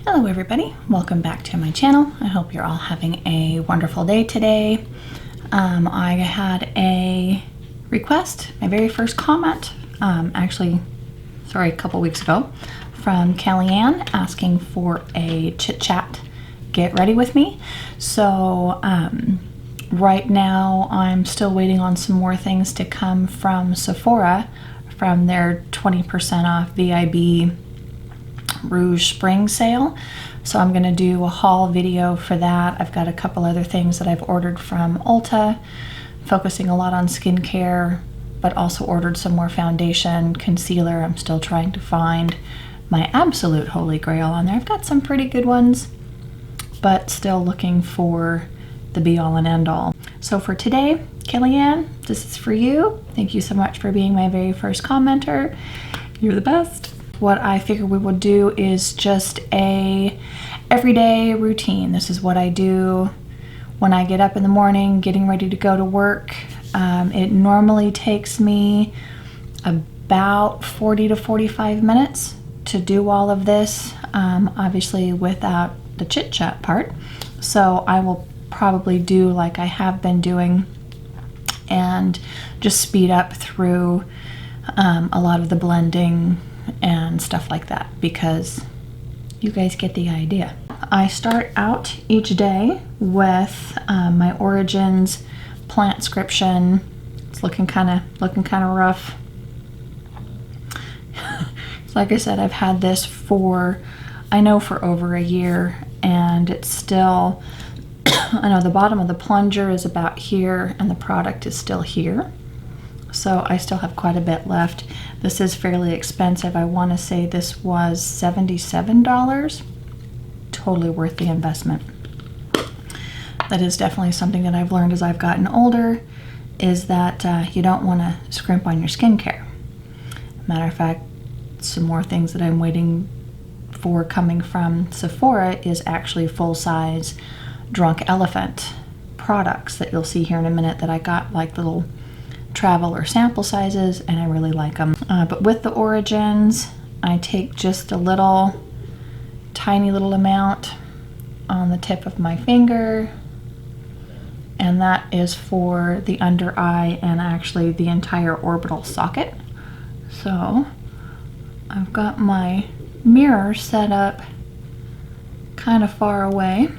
Hello everybody, welcome back to my channel. I hope you're all having a wonderful day today. I had a request, my very first comment, a couple weeks ago, from Kellyanne asking for a chit chat get ready with me. So right now I'm still waiting on some more things to come from Sephora from their 20% off VIB Rouge spring sale. So I'm going to do a haul video for that. I've got a couple other things that I've ordered from Ulta, focusing a lot on skincare, but also ordered some more foundation, concealer. I'm still trying to find my absolute holy grail on there. I've got some pretty good ones, but still looking for the be all and end all. So for today, Kellyanne, this is for you. Thank you so much for being my very first commenter. You're the best. What I figure we will do is just a everyday routine. This is what I do when I get up in the morning, getting ready to go to work. It normally takes me about 40 to 45 minutes to do all of this, obviously without the chit chat part. So I will probably do like I have been doing and just speed up through a lot of the blending and stuff like that, because you guys get the idea. I start out each day with my Origins Plantscription. It's looking kind of rough. Like I said, I've had this for over a year, and it's still I know the bottom of the plunger is about here and the product is still here. So I still have quite a bit left. This is fairly expensive. I want to say this was $77. Totally worth the investment. That is definitely something that I've learned as I've gotten older, is that you don't want to scrimp on your skincare. Matter of fact, some more things that I'm waiting for coming from Sephora is actually full-size Drunk Elephant products that you'll see here in a minute, that I got like little travel or sample sizes, and I really like them. But with the Origins, I take just a tiny little amount on the tip of my finger, and that is for the under eye and actually the entire orbital socket. So I've got my mirror set up kind of far away,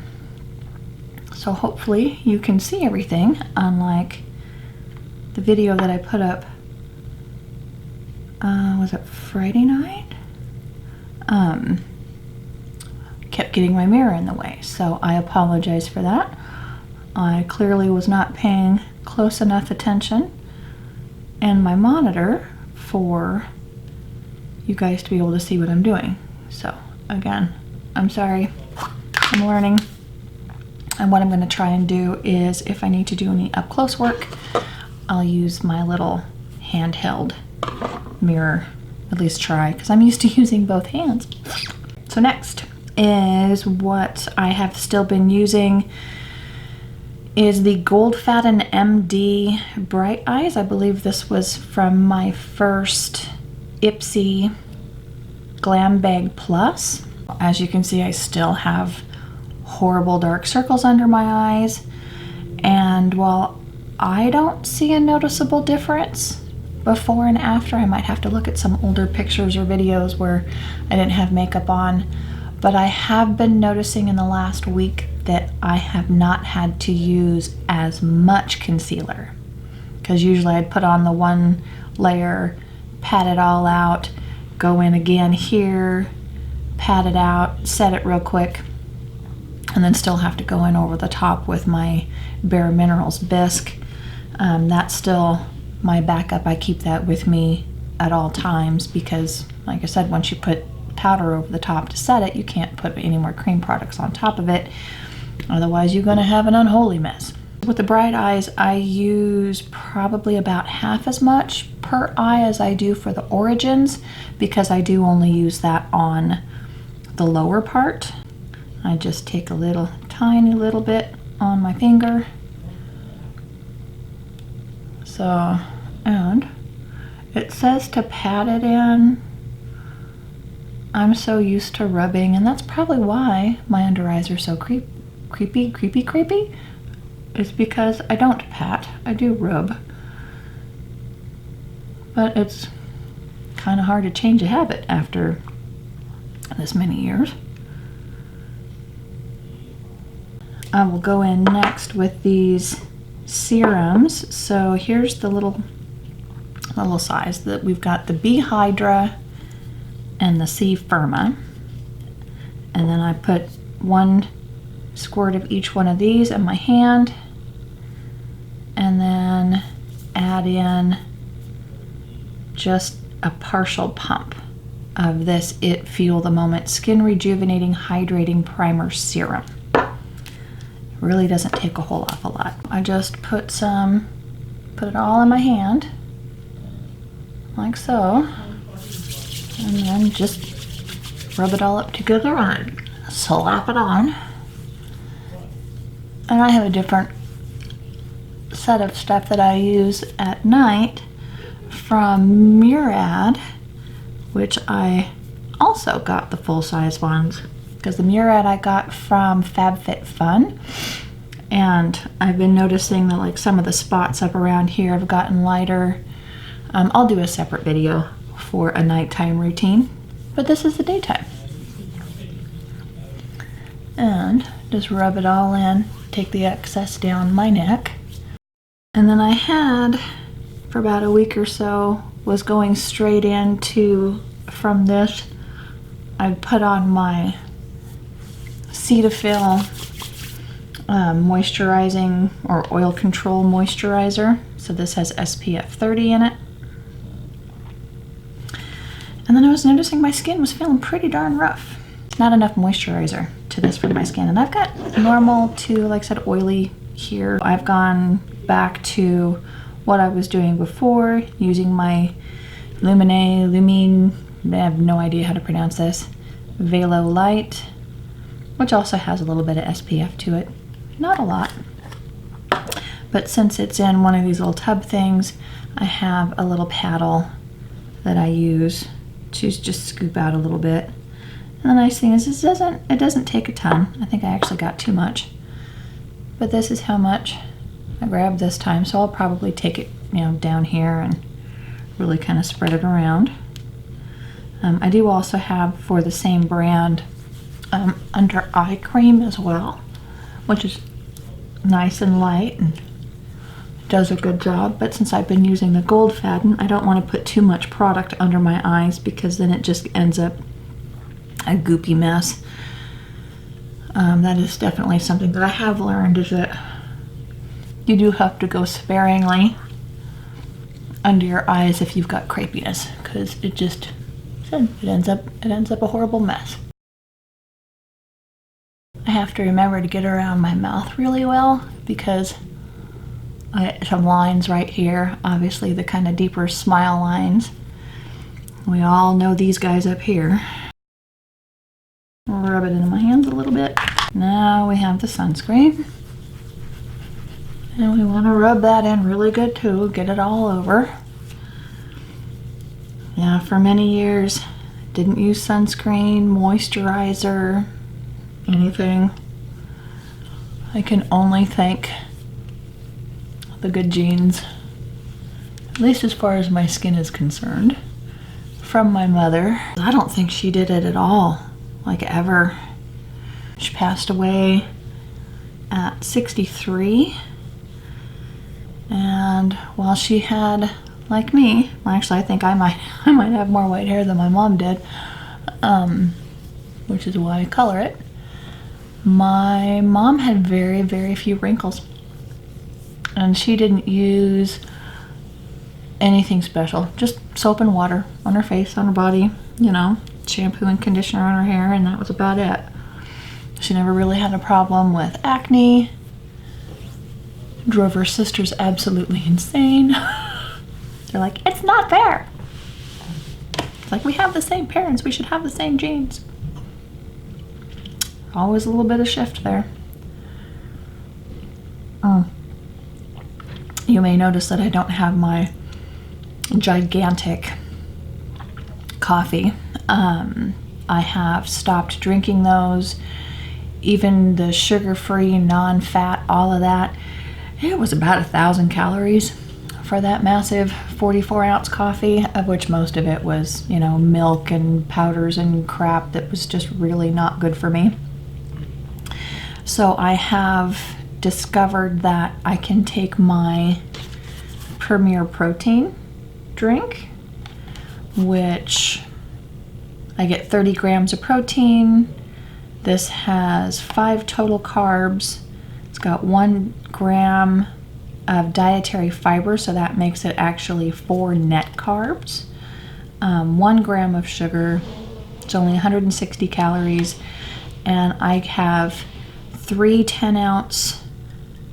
so hopefully you can see everything, unlike the video that I put up, was it Friday night? Kept getting my mirror in the way, so I apologize for that. I clearly was not paying close enough attention in my monitor for you guys to be able to see what I'm doing. So again, I'm sorry, I'm learning. And what I'm going to try and do is, if I need to do any up close work, I'll use my little handheld mirror, at least try, because I'm used to using both hands. So next is what I have still been using, is the Goldfaden MD Bright Eyes. I believe this was from my first Ipsy Glam Bag Plus. As you can see, I still have horrible dark circles under my eyes, and while I don't see a noticeable difference before and after, I might have to look at some older pictures or videos where I didn't have makeup on, but I have been noticing in the last week that I have not had to use as much concealer, because usually I'd put on the one layer, pat it all out, go in again here, pat it out, set it real quick, and then still have to go in over the top with my Bare Minerals bisque. That's still my backup. I keep that with me at all times, because like I said, once you put powder over the top to set it, you can't put any more cream products on top of it, otherwise you're going to have an unholy mess. With the Bright Eyes, I use probably about half as much per eye as I do for the Origins, because I do only use that on the lower part. I just take a tiny little bit on my finger. So, and it says to pat it in I'm so used to rubbing, and that's probably why my under eyes are so creepy. It's because I don't pat, I do rub. But it's kind of hard to change a habit after this many years. I will go in next with these serums. So here's the little size that we've got: the B Hydra and the C Firma. And then I put 1 squirt of each one of these in my hand, and then add in just a partial pump of this It Fuel the Moment Skin Rejuvenating Hydrating Primer Serum. It really doesn't take a whole awful lot. I just put it all in my hand, like so, and then just rub it all up together and slap it on. And I have a different set of stuff that I use at night from Murad, which I also got the full-size ones, because the Murad I got from FabFitFun, and I've been noticing that like some of the spots up around here have gotten lighter. I'll do a separate video for a nighttime routine, but this is the daytime. And just rub it all in, take the excess down my neck. And then I had, for about a week or so, was going straight into, from this, I put on my Cetaphil moisturizing or oil control moisturizer. So this has SPF 30 in it. And then I was noticing my skin was feeling pretty darn rough. Not enough moisturizer to this for my skin. And I've got normal to, like I said, oily here. I've gone back to what I was doing before, using my Lumine, I have no idea how to pronounce this, Velo Light, which also has a little bit of SPF to it. Not a lot. But since it's in one of these little tub things, I have a little paddle that I use to just scoop out a little bit. And the nice thing is it doesn't take a ton. I think I actually got too much. But this is how much I grabbed this time, so I'll probably take it, down here and really kind of spread it around. I do also have, for the same brand, under eye cream as well, which is nice and light and does a good job. But since I've been using the Goldfaden, I don't want to put too much product under my eyes, because then it just ends up a goopy mess. That is definitely something that I have learned, is that you do have to go sparingly under your eyes if you've got crepiness, because it ends up a horrible mess. I have to remember to get around my mouth really well, because some lines right here, obviously the kind of deeper smile lines. We all know these guys up here. Rub it into my hands a little bit. Now we have the sunscreen. And we want to rub that in really good too, get it all over. Yeah, for many years, didn't use sunscreen, moisturizer, anything. I can only thank the good genes, at least as far as my skin is concerned, from my mother. I don't think she did it at all, like ever. She passed away at 63. And while she had, like me, well, actually I think I might have more white hair than my mom did, which is why I color it. My mom had very, very few wrinkles, and she didn't use anything special, just soap and water on her face, on her body, shampoo and conditioner on her hair, and that was about it. She never really had a problem with acne. Drove her sisters absolutely insane. They're like, it's not fair. It's like, we have the same parents, we should have the same genes. Always a little bit of shift there. You may notice that I don't have my gigantic coffee. I have stopped drinking those. Even the sugar-free, non-fat, all of that, it was about 1,000 calories for that massive 44-ounce coffee, of which most of it was, you know, milk and powders and crap that was just really not good for me. So I have discovered that I can take my Premier Protein drink, which I get 30 grams of protein. This has 5 total carbs. It's got 1 gram of dietary fiber, so that makes it actually 4 net carbs. 1 gram of sugar. It's only 160 calories. And I have 3 10-ounce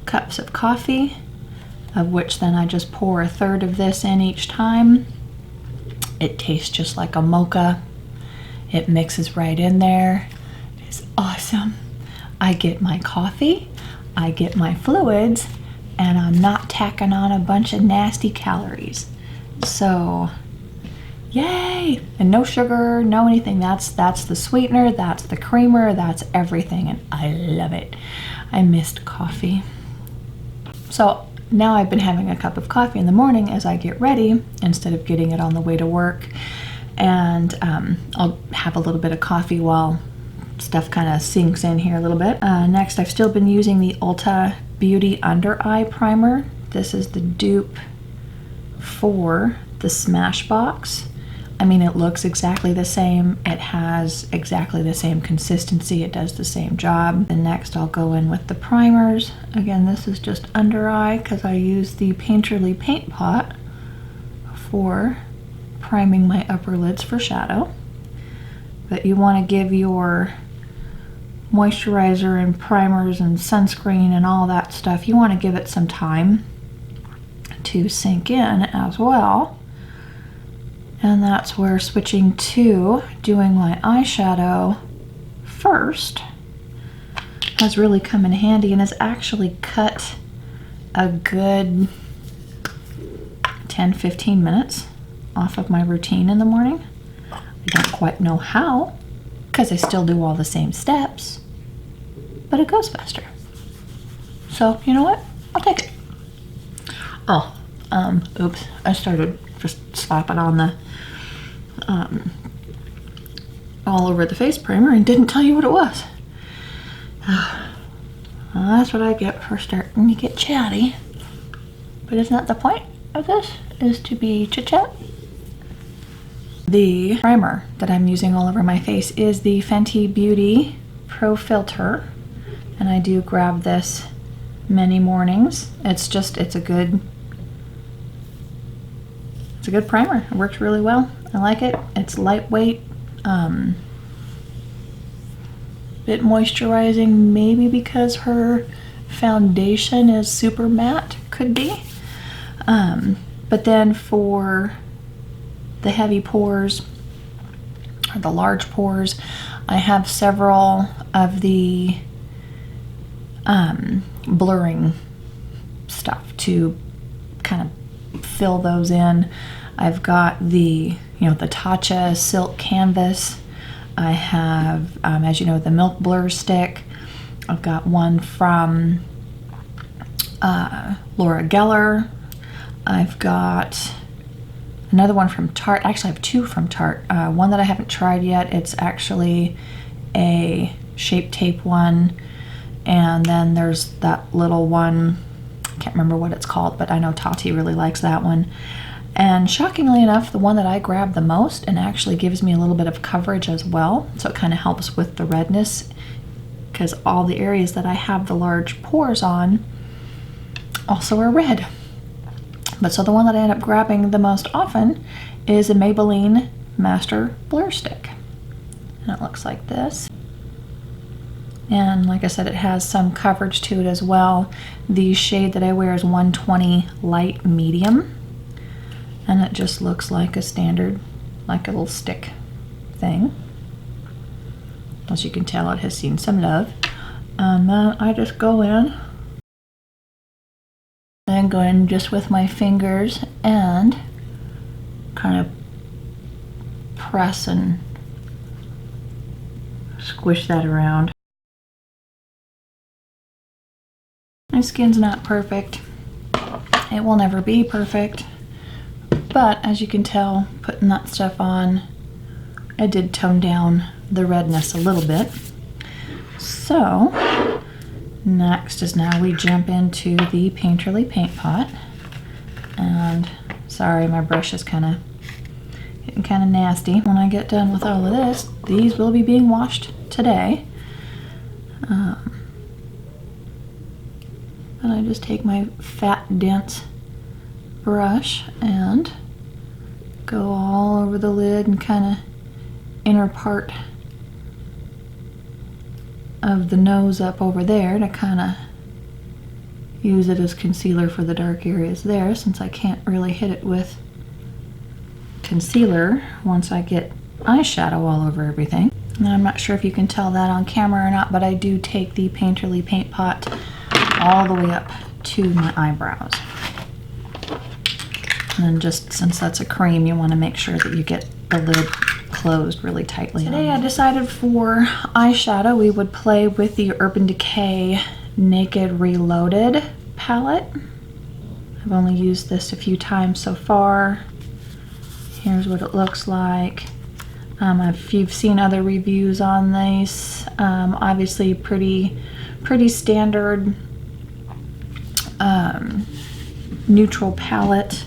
cups of coffee, of which then I just pour 1/3 of this in each time. It tastes just like a mocha. It mixes right in there. It's awesome. I get my coffee, I get my fluids, and I'm not tacking on a bunch of nasty calories. So, yay! And no sugar, no anything. That's the sweetener, that's the creamer, that's everything, and I love it. I missed coffee. So now I've been having a cup of coffee in the morning as I get ready, instead of getting it on the way to work. And I'll have a little bit of coffee while stuff kind of sinks in here a little bit. Next, I've still been using the Ulta Beauty Under Eye Primer. This is the dupe for the Smashbox. I mean, it looks exactly the same. It has exactly the same consistency. It does the same job. And next I'll go in with the primers. Again, this is just under eye because I use the Painterly Paint Pot for priming my upper lids for shadow. But you want to give your moisturizer and primers and sunscreen and all that stuff, you want to give it some time to sink in as well. And that's where switching to doing my eyeshadow first has really come in handy, and has actually cut a good 10-15 minutes off of my routine in the morning. I don't quite know how, because I still do all the same steps, but it goes faster. So, you know what? I'll take it. Oh, oops. I started just slapping on the all over the face primer and didn't tell you what it was. Well, that's what I get for starting to get chatty. But isn't that the point of this? Is to be chit-chat? The primer that I'm using all over my face is the Fenty Beauty Pro Filter, and I do grab this many mornings. It's a good primer. It works really well. I like it. It's lightweight, bit moisturizing, maybe because her foundation is super matte, could be. But then for the heavy pores, or the large pores, I have several of the blurring stuff to kind of fill those in. I've got the, the Taupe silk canvas. I have, as you know, the Milk Blur stick. I've got one from Loreal. I've got another one from Tarte. Actually, I have 2 from Tarte. One that I haven't tried yet. It's actually a Shape Tape one. And then there's that little one. I can't remember what it's called, but I know Tati really likes that one. And shockingly enough, the one that I grab the most and actually gives me a little bit of coverage as well. So it kind of helps with the redness, because all the areas that I have the large pores on also are red. But so the one that I end up grabbing the most often is a Maybelline Master Blur Stick. And it looks like this. And like I said, it has some coverage to it as well. The shade that I wear is 120 Light Medium. And it just looks like a standard, like a little stick thing. As you can tell, it has seen some love. And then I just go in and go in just with my fingers and kind of press and squish that around. My skin's not perfect. It will never be perfect. But as you can tell, putting that stuff on, I did tone down the redness a little bit. So next is now we jump into the Painterly paint pot. And sorry, my brush is getting kind of nasty. When I get done with all of this, these will be being washed today. And I just take my fat, dense brush and go all over the lid and kind of inner part of the nose up over there to kind of use it as concealer for the dark areas there, since I can't really hit it with concealer once I get eyeshadow all over everything. And I'm not sure if you can tell that on camera or not, but I do take the Painterly paint pot all the way up to my eyebrows. And then just since that's a cream, you want to make sure that you get the lid closed really tightly. Today I decided for eyeshadow we would play with the Urban Decay Naked Reloaded palette. I've only used this a few times so far. Here's what it looks like. If you've seen other reviews on these, obviously pretty standard neutral palette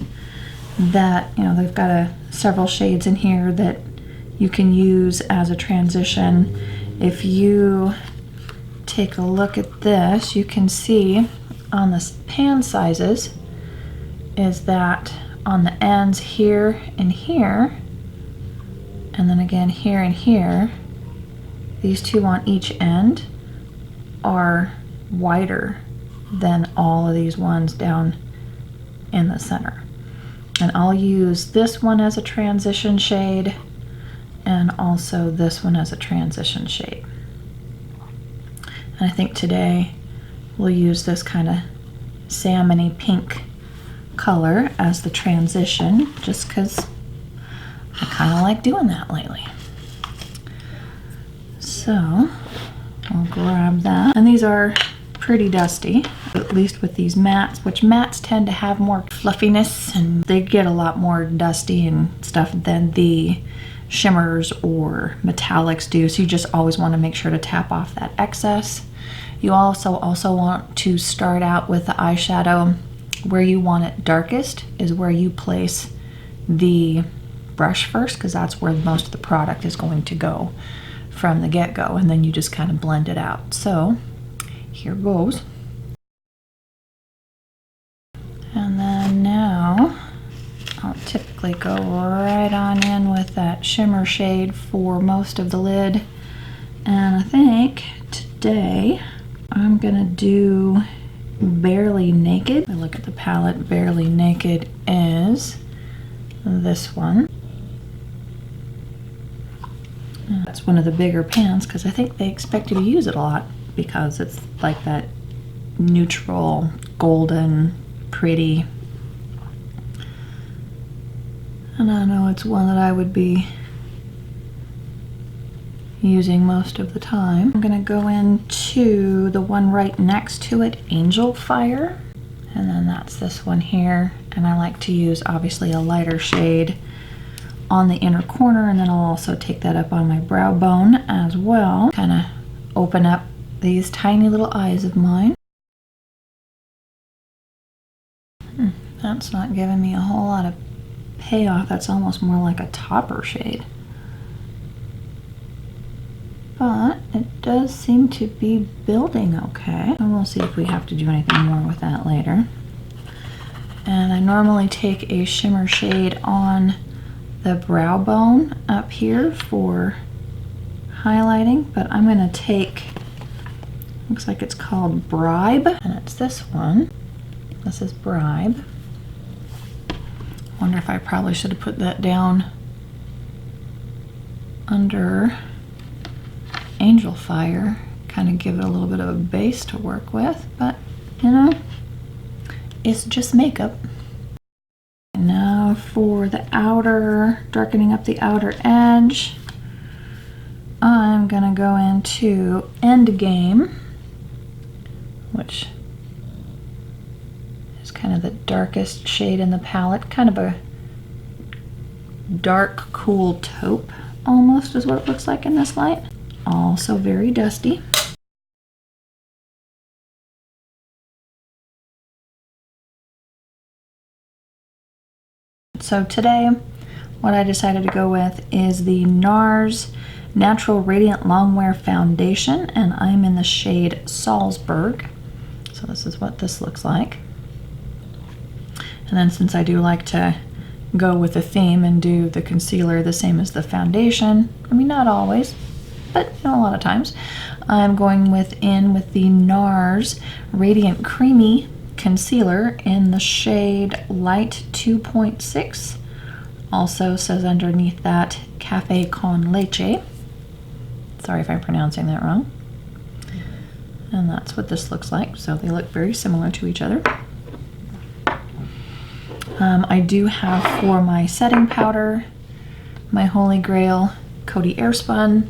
that, you know, they've got several shades in here that you can use as a transition. If you take a look at this, you can see on the pan sizes is that on the ends here and here, and then again here and here, these two on each end are wider than all of these ones down in the center. And I'll use this one as a transition shade and also this one as a transition shade. And I think today we'll use this kind of salmon-y pink color as the transition, just because I kind of like doing that lately. So I'll grab that. And these are pretty dusty, at least with these mattes, which mattes tend to have more fluffiness and they get a lot more dusty and stuff than the shimmers or metallics do. So you just always want to make sure to tap off that excess. You also want to start out with the eyeshadow where you want it darkest is where you place the brush first, because that's where most of the product is going to go from the get-go, and then you just kind of blend it out. So here goes. And then now I'll typically go right on in with that shimmer shade for most of the lid. And I think today I'm gonna do Barely Naked. I look at the palette. Barely Naked is this one. That's one of the bigger pans because I think they expect you to use it a lot because it's like that neutral, golden, pretty. And I know it's one that I would be using most of the time. I'm gonna go into the one right next to it, Angel Fire. And then that's this one here. And I like to use obviously a lighter shade on the inner corner, and then I'll also take that up on my brow bone as well. Kind of open up these tiny little eyes of mine. That's not giving me a whole lot of payoff. That's almost more like a topper shade. But it does seem to be building okay. And we'll see if we have to do anything more with that later. And I normally take a shimmer shade on the brow bone up here for highlighting, but I'm gonna take, looks like it's called Bribe, and it's this one. This is Bribe. Wonder if I probably should have put that down under Angel Fire, kind of give it a little bit of a base to work with, but you know, it's just makeup. And now for the outer, darkening up the outer edge, I'm I'm gonna go into Endgame, which is kind of the darkest shade in the palette, kind of a dark, cool taupe almost is what it looks like in this light. Also very dusty. So today, what I decided to go with is the Nars Natural Radiant Longwear Foundation, and I'm in the shade Salzburg. So this is what this looks like. And then since I do like to go with the theme and do the concealer the same as the foundation, I mean, not always, but you know, a lot of times, I'm going with the Nars Radiant Creamy Concealer in the shade Light 2.6. Also says underneath that Cafe con Leche. Sorry if I'm pronouncing that wrong. And that's what this looks like. So they look very similar to each other. I do have for my setting powder, my Holy Grail Coty Airspun,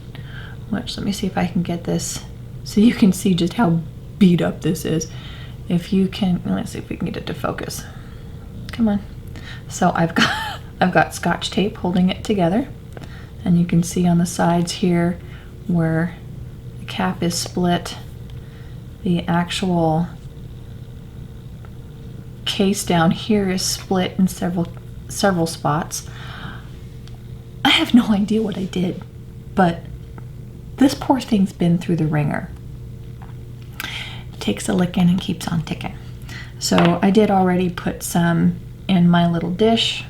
which, let me see if I can get this so you can see just how beat up this is. If you can, let's see if we can get it to focus. Come on. So I've got Scotch tape holding it together, and you can see on the sides here where the cap is split, the actual case down here is split in several spots. I have no idea what I did, but this poor thing's been through the ringer. It takes a licking and keeps on ticking. So I did already put some in my little dish.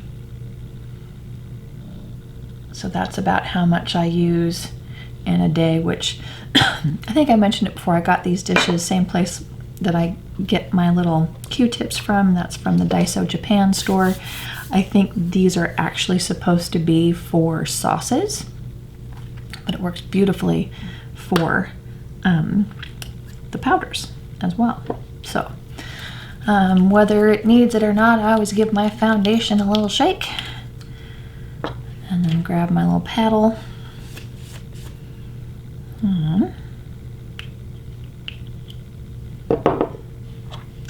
So that's about how much I use in a day, which I think I mentioned it before. I got these dishes, same place that I get my little Q-tips from. That's from the Daiso Japan store. I think these are actually supposed to be for sauces, but it works beautifully for the powders as well. So whether it needs it or not, I always give my foundation a little shake and then grab my little paddle. I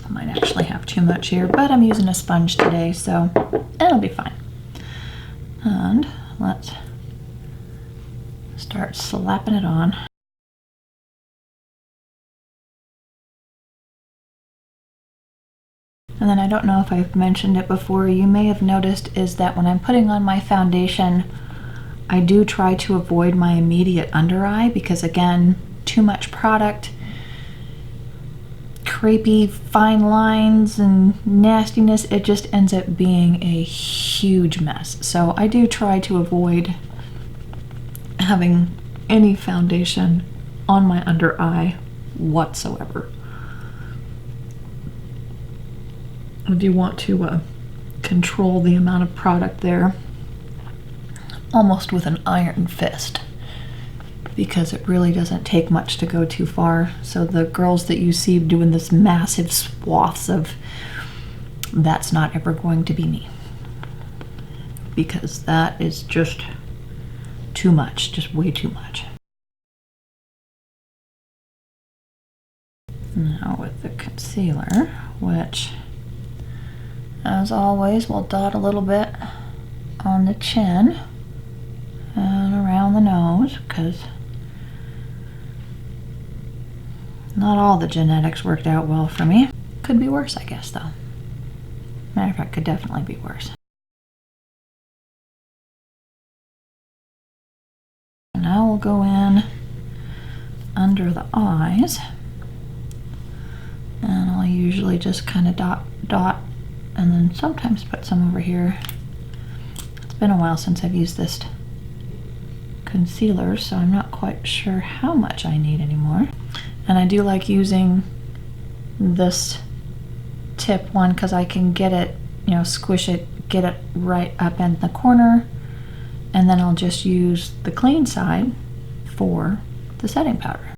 might actually have too much here, but I'm using a sponge today, so it'll be fine. And let's start slapping it on. And then I don't know if I've mentioned it before, you may have noticed is that when I'm putting on my foundation, I do try to avoid my immediate under eye because, again, too much product, crepey fine lines and nastiness, it just ends up being a huge mess. So I do try to avoid having any foundation on my under eye whatsoever. I do want to control the amount of product there almost with an iron fist, because it really doesn't take much to go too far. So the girls that you see doing this massive swaths of, that's not ever going to be me, because that is just too much, just way too much. Now with the concealer, which as always we'll dot a little bit on the chin and around the nose, because not all the genetics worked out well for me. Could be worse, I guess, though. Matter of fact, could definitely be worse. Now we'll go in under the eyes, and I'll usually just kind of dot, and then sometimes put some over here. It's been a while since I've used this concealer, so I'm not quite sure how much I need anymore. And I do like using this tip one because I can get it, you know, squish it, get it right up in the corner, and then I'll just use the clean side for the setting powder.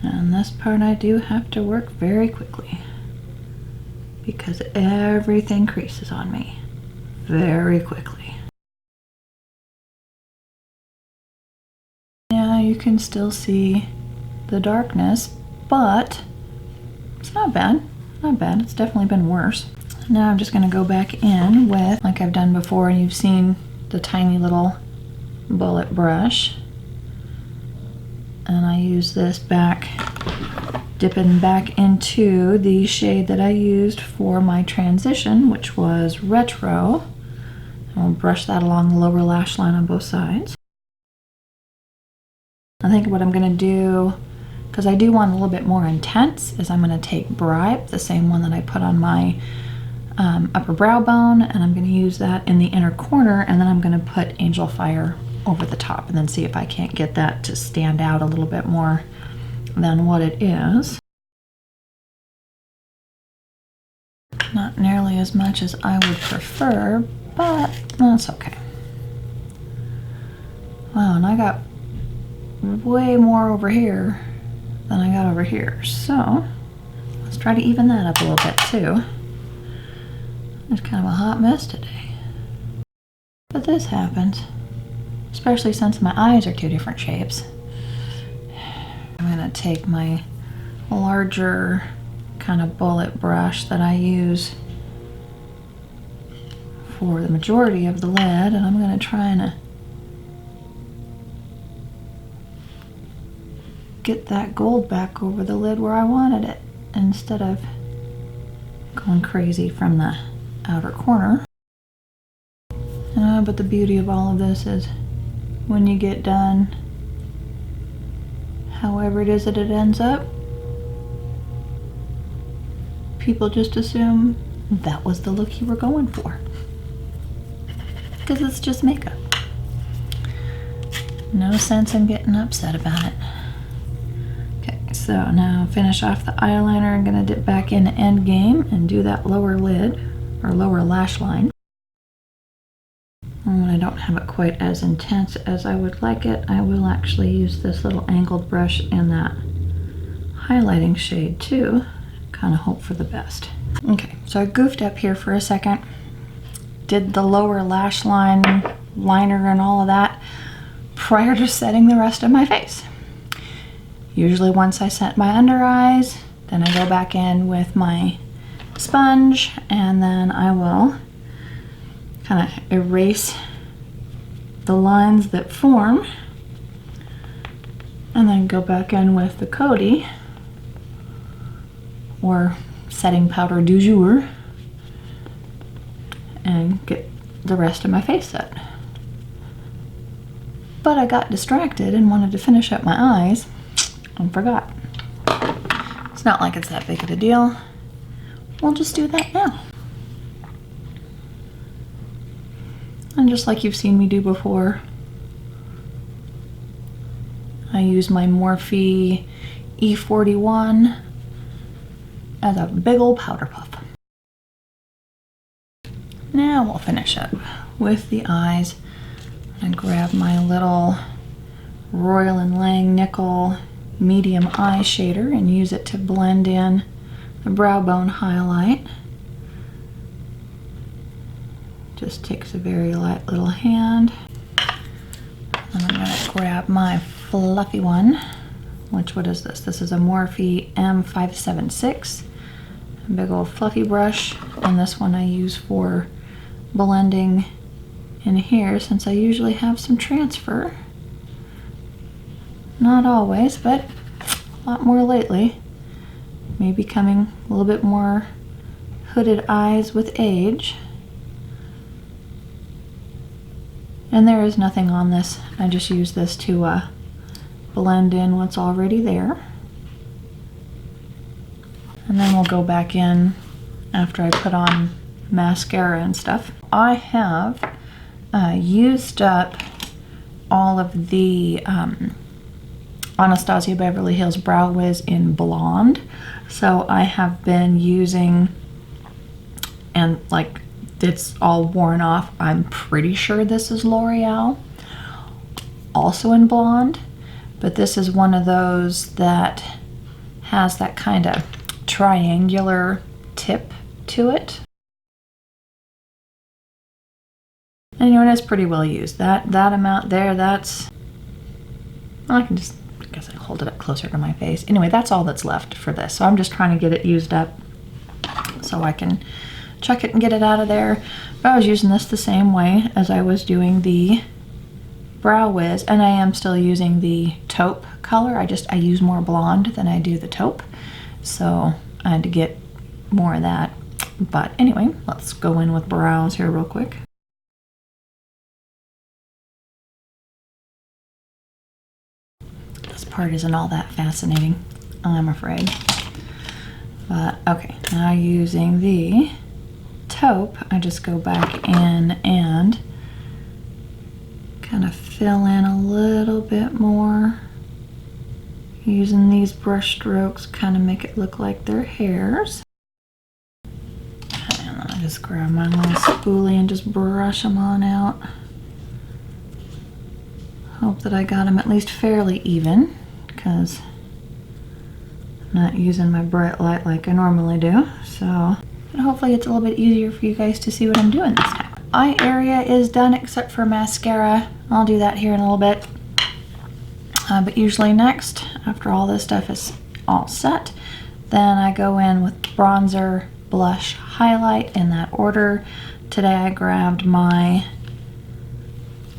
And this part I do have to work very quickly because everything creases on me. very quickly. Yeah, you can still see the darkness, but it's not bad. Not bad. It's definitely been worse. Now I'm just going to go back in with, like I've done before, and you've seen the tiny little bullet brush. And I use this back, dipping back into the shade that I used for my transition, which was Retro. I'll brush that along the lower lash line on both sides. I think what I'm going to do, because I do want a little bit more intense, is I'm going to take Bribe, the same one that I put on my upper brow bone, and I'm going to use that in the inner corner, and then I'm going to put Angel Fire over the top and then see if I can't get that to stand out a little bit more than what it is. Not nearly as much as I would prefer, but that's okay. Wow, and I got way more over here than I got over here, so let's try to even that up a little bit too. It's kind of a hot mess today. But this happens, especially since my eyes are two different shapes. I'm gonna take my larger kind of bullet brush that I use for the majority of the lid, and I'm gonna try and get that gold back over the lid where I wanted it, instead of going crazy from the outer corner. But the beauty of all of this is when you get done, however it is that it ends up, people just assume that was the look you were going for. Because it's just makeup. No sense in getting upset about it. Okay, so now finish off the eyeliner. I'm going to dip back into Endgame and do that lower lid, or lower lash line. And when I don't have it quite as intense as I would like it, I will actually use this little angled brush in that highlighting shade too. Kind of hope for the best. Okay, so I goofed up here for a second. Did the lower lash line, liner and all of that prior to setting the rest of my face. Usually once I set my under eyes, then I go back in with my sponge, and then I will kind of erase the lines that form, and then go back in with the Coty, or setting powder du jour, and get the rest of my face set. But I got distracted and wanted to finish up my eyes and forgot. It's not like it's that big of a deal. We'll just do that now. And just like you've seen me do before, I use my Morphe E41 as a big old powder puff. Now we'll finish up with the eyes. I grab my little Royal & Lang Nickel medium eye shader and use it to blend in the brow bone highlight. Just takes a very light little hand. And I'm going to grab my fluffy one, which, what is this? This is a Morphe M576. A big old fluffy brush, and this one I use for blending in here, since I usually have some transfer. Not always, but a lot more lately. Maybe becoming a little bit more hooded eyes with age. And there is nothing on this. I just use this to blend in what's already there. And then we'll go back in after I put on mascara and stuff. I have used up all of the Anastasia Beverly Hills Brow Wiz in Blonde. So I have been using, and like it's all worn off. I'm pretty sure this is Loreal, also in Blonde, but this is one of those that has that kind of triangular tip to it. And you know, it's pretty well used. That amount there, that's, well, I guess I'll hold it up closer to my face. Anyway, that's all that's left for this. So I'm just trying to get it used up so I can chuck it and get it out of there. But I was using this the same way as I was doing the Brow Wiz, and I am still using the taupe color. I use more blonde than I do the taupe. So I had to get more of that. But anyway, let's go in with brows here real quick. This part isn't all that fascinating, I'm afraid. But okay, now using the taupe, I just go back in and kind of fill in a little bit more. Using these brush strokes, kind of make it look like they're hairs. And then I just grab my little spoolie and just brush them on out. Hope that I got them at least fairly even, because I'm not using my bright light like I normally do. So hopefully it's a little bit easier for you guys to see what I'm doing this time. Eye area is done except for mascara. I'll do that here in a little bit. But usually next, after all this stuff is all set, then I go in with bronzer, blush, highlight in that order. Today I grabbed my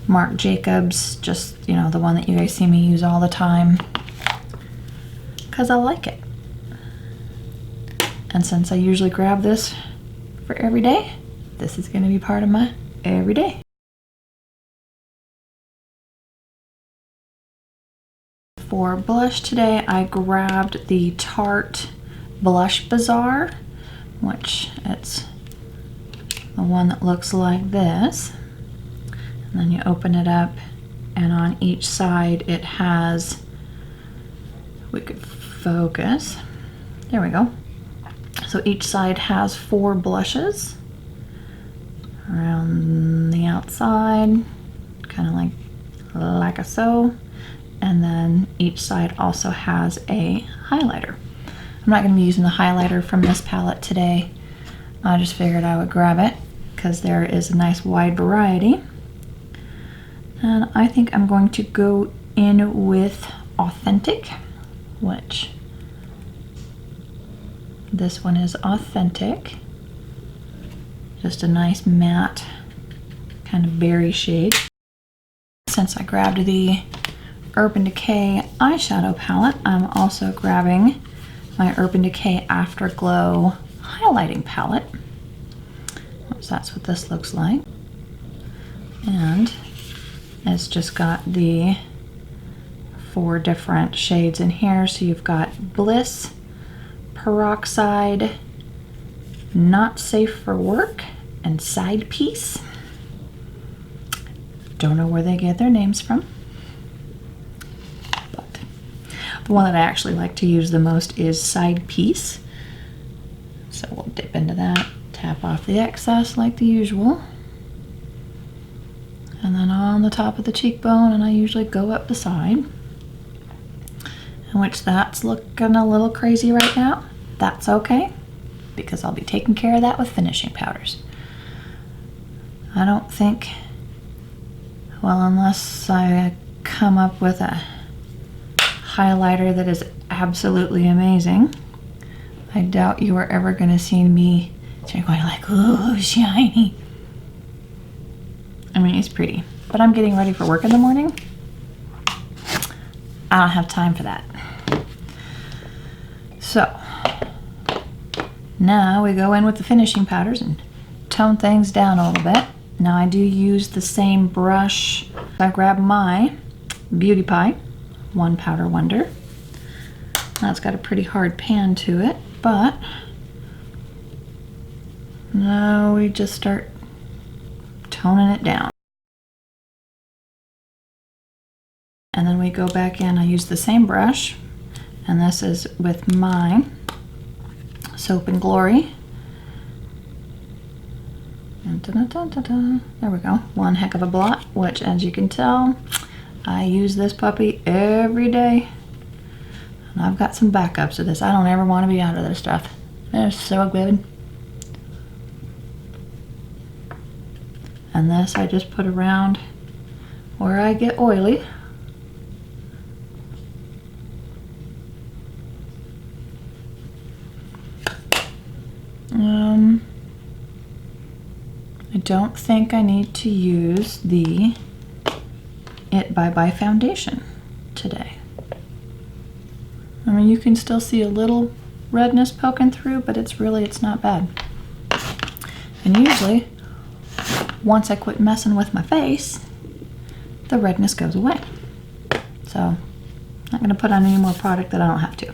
Marc Jacobs, just, you know, the one that you guys see me use all the time, because I like it. And since I usually grab this for every day, this is going to be part of my everyday. For blush today, I grabbed the Tarte Blush Bazaar, which it's the one that looks like this. And then you open it up, and on each side it has, we could focus, there we go. So each side has 4 blushes around the outside, kind of like a so. And then each side also has a highlighter. I'm not going to be using the highlighter from this palette today. I just figured I would grab it because there is a nice wide variety. And I think I'm going to go in with Authentic, which this one is Authentic. Just a nice matte kind of berry shade. Since I grabbed the Urban Decay eyeshadow palette, I'm also grabbing my Urban Decay Afterglow highlighting palette. So that's what this looks like. And it's just got the 4 different shades in here. So you've got Bliss, Peroxide, Not Safe for Work, and Side Piece. Don't know where they get their names from. But the one that I actually like to use the most is Side Piece. So we'll dip into that, tap off the excess like the usual. And then on the top of the cheekbone, and I usually go up the side. In which that's looking a little crazy right now. That's okay, because I'll be taking care of that with finishing powders. I don't think, well, unless I come up with a highlighter that is absolutely amazing, I doubt you are ever going to see me going like, ooh, shiny. I mean, it's pretty, but I'm getting ready for work in the morning. I don't have time for that. So now we go in with the finishing powders and tone things down a little bit. Now I do use the same brush. I grab my Beauty Pie One Powder Wonder. That's got a pretty hard pan to it, but now we just start toning it down. And then we go back in, I use the same brush, and this is with my Soap and Glory. And there we go, one heck of a blot, which as you can tell, I use this puppy every day. And I've got some backups of this. I don't ever want to be out of this stuff. They're so good. And this I just put around where I get oily. I don't think I need to use the It Bye Bye foundation today. I mean, you can still see a little redness poking through, but it's not bad. And usually, once I quit messing with my face, the redness goes away. So, I'm not going to put on any more product that I don't have to.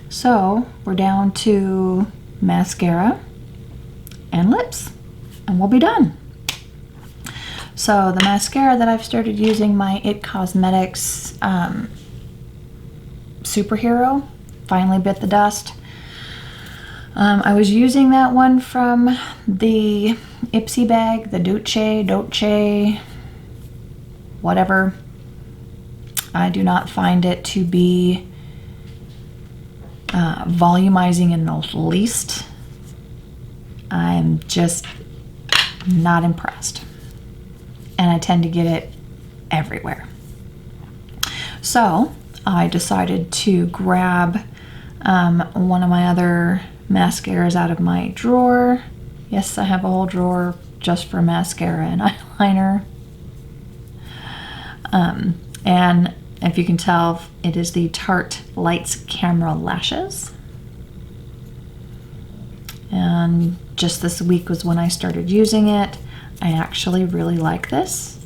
So, we're down to mascara and lips, and we'll be done. So, the mascara that I've started using, my It Cosmetics Superhero, finally bit the dust. I was using that one from the Ipsy bag, the Dolce, whatever. I do not find it to be volumizing in the least. I'm just not impressed. And I tend to get it everywhere. So I decided to grab one of my other mascaras out of my drawer. Yes, I have a whole drawer just for mascara and eyeliner. And if you can tell, it is the Tarte Lights Camera Lashes. And just this week was when I started using it. I actually really like this.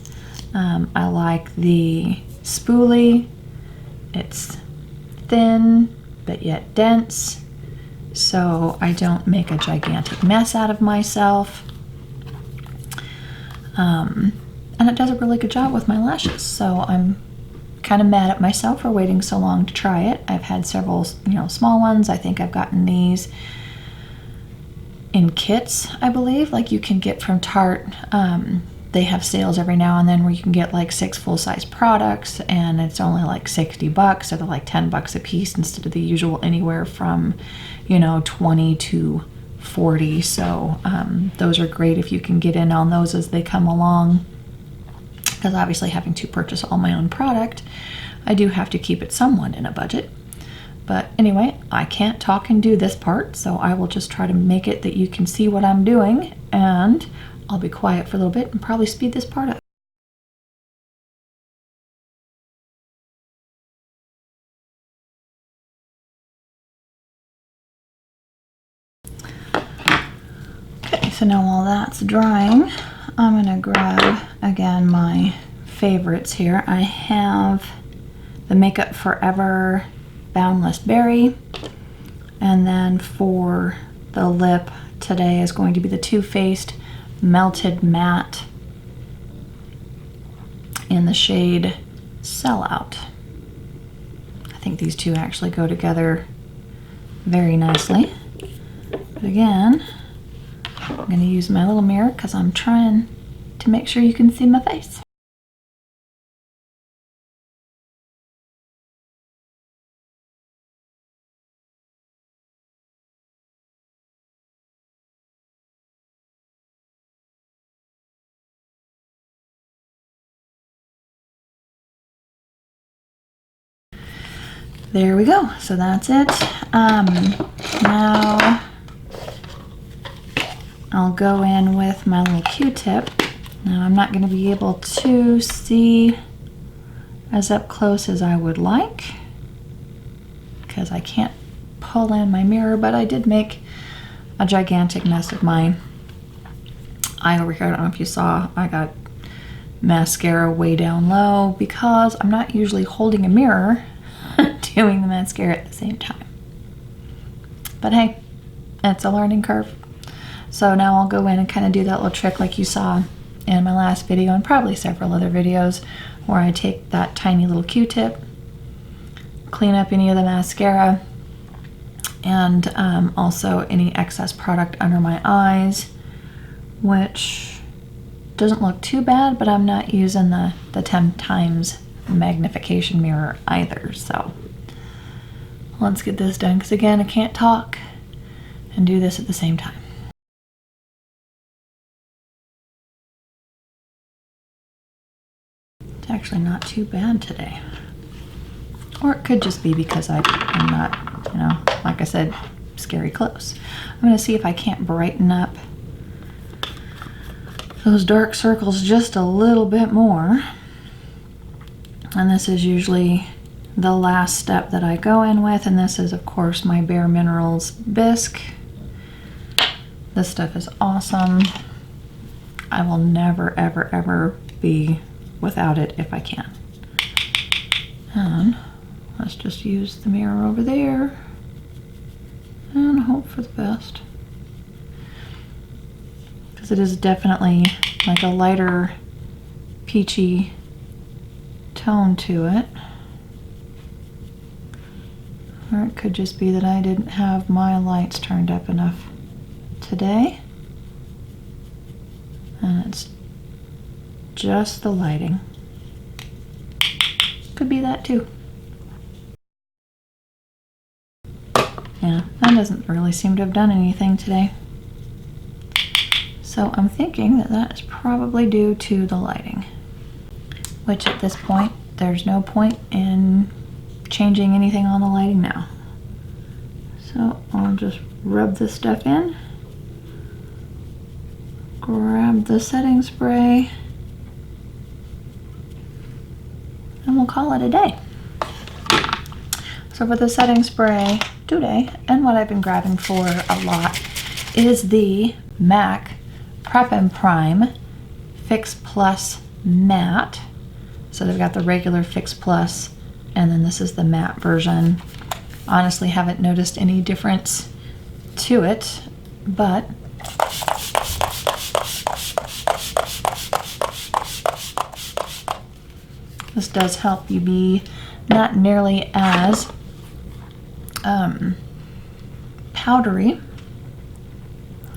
I like the spoolie. It's thin, but yet dense, so I don't make a gigantic mess out of myself. And it does a really good job with my lashes, so I'm kind of mad at myself for waiting so long to try it. I've had several, small ones. I think I've gotten these in kits, I believe, like you can get from Tarte. They have sales every now and then where you can get like 6 full-size products, and it's only like $60, or they're like $10 a piece instead of the usual anywhere from 20 to 40. So those are great if you can get in on those as they come along, because obviously having to purchase all my own product, I do have to keep it somewhat in a budget. But anyway, I can't talk and do this part, so I will just try to make it that you can see what I'm doing, and I'll be quiet for a little bit and probably speed this part up. Okay, so now while that's drying, I'm gonna grab again my favorites here. I have the Makeup Forever Boundless Berry, and then for the lip today is going to be the Too Faced Melted Matte in the shade Sellout. I think these two actually go together very nicely. But again, I'm going to use my little mirror because I'm trying to make sure you can see my face. There we go. So that's it. Now I'll go in with my little Q-tip. Now I'm not going to be able to see as up close as I would like because I can't pull in my mirror, but I did make a gigantic mess of my eye over here. I don't know if you saw, I got mascara way down low because I'm not usually holding a mirror doing the mascara at the same time. But hey, it's a learning curve. So now I'll go in and kind of do that little trick like you saw in my last video and probably several other videos, where I take that tiny little Q-tip, clean up any of the mascara, and also any excess product under my eyes, which doesn't look too bad, but I'm not using the 10 times magnification mirror either. So let's get this done, because again, I can't talk and do this at the same time. actually not too bad today. Or it could just be because I'm not, you know, like I said, scary close. I'm going to see if I can't brighten up those dark circles just a little bit more. And this is usually the last step that I go in with, and this is of course my Bare Minerals bisque. This stuff is awesome. I will never ever ever be without it if I can. And let's just use the mirror over there and hope for the best, because it is definitely like a lighter peachy tone to it. Or it could just be that I didn't have my lights turned up enough today, and it's just the lighting. Could be that too. Yeah, that doesn't really seem to have done anything today. So I'm thinking that that is probably due to the lighting, which at this point, there's no point in changing anything on the lighting now. So I'll just rub this stuff in, grab the setting spray, and we'll call it a day. So for the setting spray today, and what I've been grabbing for a lot, is the MAC Prep and Prime Fix Plus Matte. So they've got the regular Fix Plus, and then this is the matte version. Honestly, haven't noticed any difference to it, but this does help you be not nearly as powdery.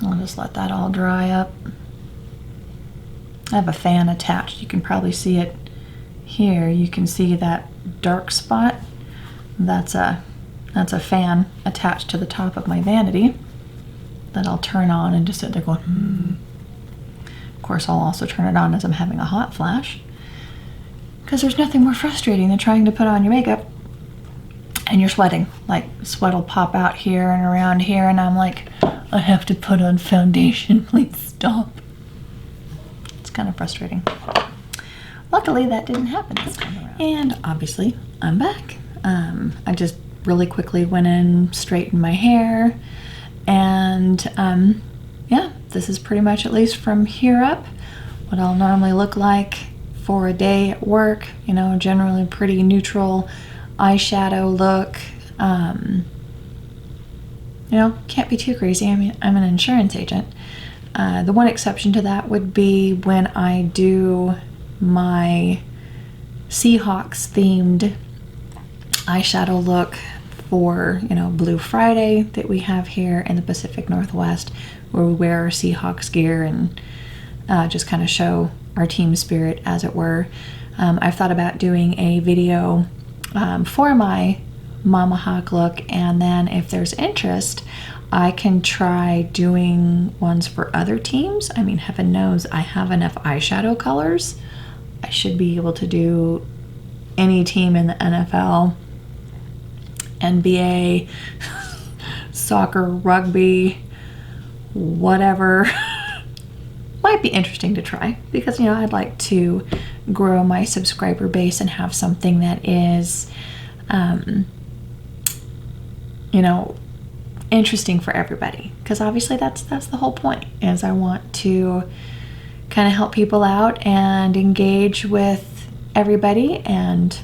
I'll just let that all dry up. I have a fan attached. You can probably see it here. You can see that dark spot. That's a fan attached to the top of my vanity that I'll turn on and just sit there going, Of course, I'll also turn it on as I'm having a hot flash, because there's nothing more frustrating than trying to put on your makeup and you're sweating. Like, sweat will pop out here and around here, and I'm like, I have to put on foundation, please stop. It's kind of frustrating. Luckily, that didn't happen this time around. And obviously, I'm back. I just really quickly went in, straightened my hair, and yeah, this is pretty much, at least from here up, what I'll normally look like for a day at work. You know, generally pretty neutral eyeshadow look. You know, can't be too crazy. I mean, I'm an insurance agent. The one exception to that would be when I do my Seahawks themed eyeshadow look for, you know, Blue Friday that we have here in the Pacific Northwest, where we wear our Seahawks gear and just kind of show our team spirit, as it were. I've thought about doing a video for my Mama Hawk look, and then if there's interest, I can try doing ones for other teams. I mean, heaven knows I have enough eyeshadow colors. I should be able to do any team in the NFL, NBA, soccer, rugby, whatever. Might be interesting to try, because, you know, I'd like to grow my subscriber base and have something that is, you know, interesting for everybody. Because obviously that's the whole point, is I want to kind of help people out and engage with everybody. And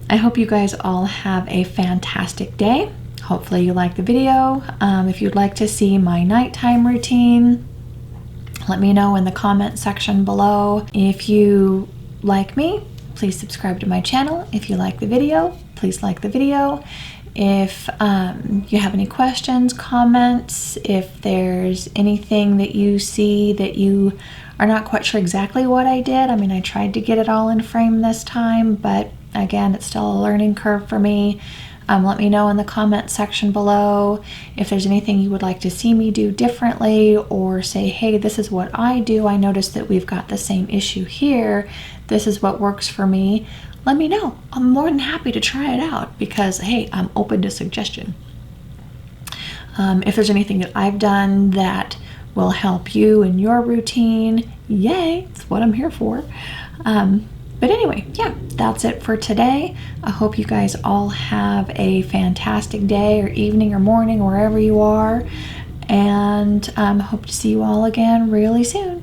I hope you guys all have a fantastic day. Hopefully you like the video. If you'd like to see my nighttime routine, let me know in the comment section below. If you like me, please subscribe to my channel. If you like the video, please like the video. If you have any questions, comments, if there's anything that you see that you are not quite sure exactly what I did. I mean, I tried to get it all in frame this time, but again, it's still a learning curve for me. Let me know in the comment section below if there's anything you would like to see me do differently, or say, hey, this is what I do. I noticed that we've got the same issue here. This is what works for me. Let me know. I'm more than happy to try it out because, hey, I'm open to suggestion. If there's anything that I've done that will help you in your routine, yay, that's what I'm here for. But anyway, yeah, that's it for today. I hope you guys all have a fantastic day or evening or morning, wherever you are. And hope to see you all again really soon.